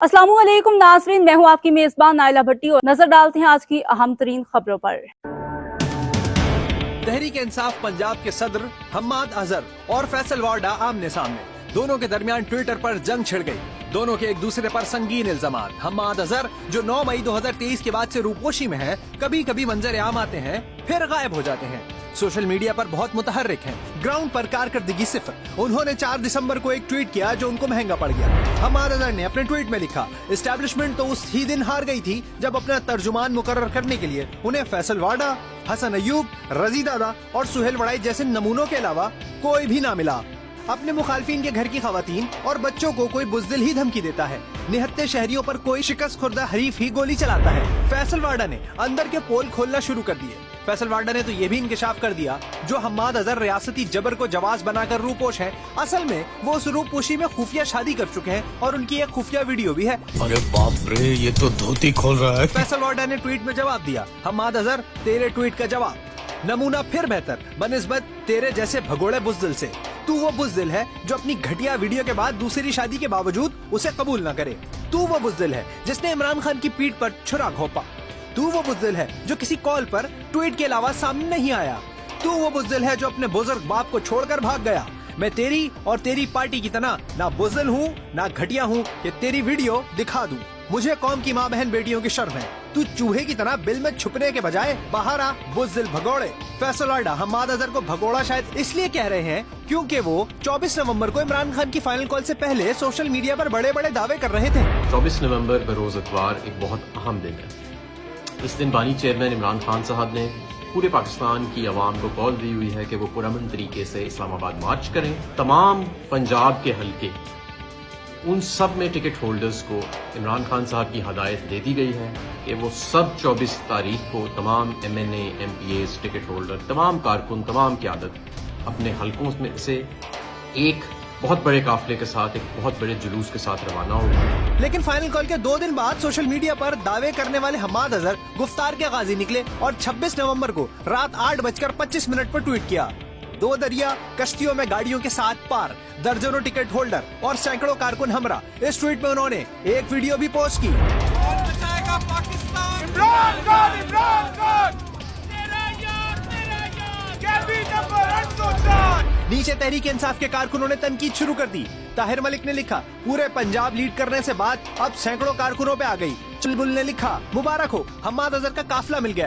अस्सलामु अलैकुम नाज़रीन, मैं हूँ आपकी मेजबान नाइला भट्टी और नजर डालते हैं आज की अहम तरीन खबरों पर। तहरीक इंसाफ पंजाब के सदर हम्माद अजहर और फैसल वाडा आमने सामने। दोनों के दरमियान ट्विटर पर जंग छिड़ गई। दोनों के एक दूसरे पर संगीन इल्जामात। हम्माद अजहर जो 9 मई 2023 के बाद से रूपोशी में है, कभी कभी मंजर आम आते हैं फिर गायब हो जाते हैं। सोशल मीडिया पर बहुत मुतहर्रिक हैं, ग्राउंड पर कारकर्दगी सिफर। उन्होंने 4 दिसंबर को एक ट्वीट किया जो उनको महंगा पड़ गया। हम्माद अजहर ने अपने ट्वीट में लिखा, एस्टैब्लिशमेंट तो उस ही दिन हार गई थी जब अपना तर्जुमान मुकर्रर करने के लिए उन्हें फैसल वाडा, हसन अयूब, रजी दादा और सुहेल वड़ाई जैसे नमूनों के अलावा कोई भी ना मिला। अपने मुखालफिन के घर की खवातीन और बच्चों को कोई बुज़दिल ही धमकी देता है। निहत्ते शहरियों पर कोई शिकस्त खुर्दा हरीफ ही गोली चलाता है। फैसल वाडा ने अंदर के पोल खोलना शुरू कर दिए। फैसल वाडा ने तो ये भी इंकशाफ कर दिया, जो हम्माद अजहर रियासती जबर को जवाज बनाकर रूपोश है, असल में वो उस रूपोशी में खुफिया शादी कर चुके हैं और उनकी एक खुफिया वीडियो भी है। अरे बाप रे, ये तो धोती खोल रहा है। फैसल वाडा ने ट्वीट में जवाब दिया, हम्माद अजहर तेरे ट्वीट का जवाब, नमूना फिर बेहतर बनिस्बत तेरे जैसे भगोड़े बुज़दिल से। तू वो बुज़दिल है जो अपनी घटिया वीडियो के बाद दूसरी शादी के बावजूद उसे कबूल न करे। तू वो बुज़दिल है जिसने इमरान खान की पीठ पर छुरा घोंपा। तू वो बुज़दिल है जो किसी कॉल पर ट्वीट के अलावा सामने नहीं आया। तू वो बुज़दिल है जो अपने बुजुर्ग बाप को छोड़कर भाग गया। मैं तेरी और तेरी पार्टी की तरह ना बुज़दिल हूँ ना घटिया हूँ कि तेरी वीडियो दिखा दूं। मुझे कौम की माँ बहन बेटियों की शर्म है। तू चूहे की तरह बिल में छुपने के बजाय बाहर आ, बुज़दिल भगोड़े। फैसल वाडा हम्माद अजहर को भगोड़ा शायद इसलिए कह रहे हैं क्योंकि वो 24 नवंबर को इमरान खान की फाइनल कॉल से पहले सोशल मीडिया पर बड़े बड़े दावे कर रहे थे। 24 नवंबर बरोज इतवार एक बहुत अहम दिन है। इस दिन बानी चेयरमैन इमरान खान साहब ने पूरे पाकिस्तान की आवाम को कॉल दी हुई है कि वो पुरअमन तरीके से इस्लामाबाद मार्च करें। तमाम पंजाब के हलके उन सब में टिकट होल्डर्स को इमरान खान साहब की हदायत दे दी गई है कि वो सब 24 तारीख को तमाम MNA, MPAs, टिकट होल्डर, तमाम कारकुन, तमाम क़यादत अपने हलकों में से एक बहुत बड़े काफिले के साथ, एक बहुत बड़े जुलूस के साथ रवाना होगी। लेकिन फाइनल कॉल के 2 दिन बाद सोशल मीडिया पर दावे करने वाले हम्माद अजहर गुफ्तार के गाजी निकले और 26 नवंबर को रात 8:25 पर ट्वीट किया, 2 दरिया कश्तियों में गाड़ियों के साथ पार, दर्जनों टिकट होल्डर और सैकड़ों कारकुन हमरा। इस ट्वीट में उन्होंने एक वीडियो भी पोस्ट की। नीचे तहरीक इंसाफ के कारकुनों ने तनकीद शुरू कर दी। ताहिर मलिक ने लिखा, पूरे पंजाब लीड करने से बात अब सैकड़ों कारकुनों पे आ गई। चुलबुल ने लिखा, मुबारक हो, हम्माद अजहर का काफिला मिल गया।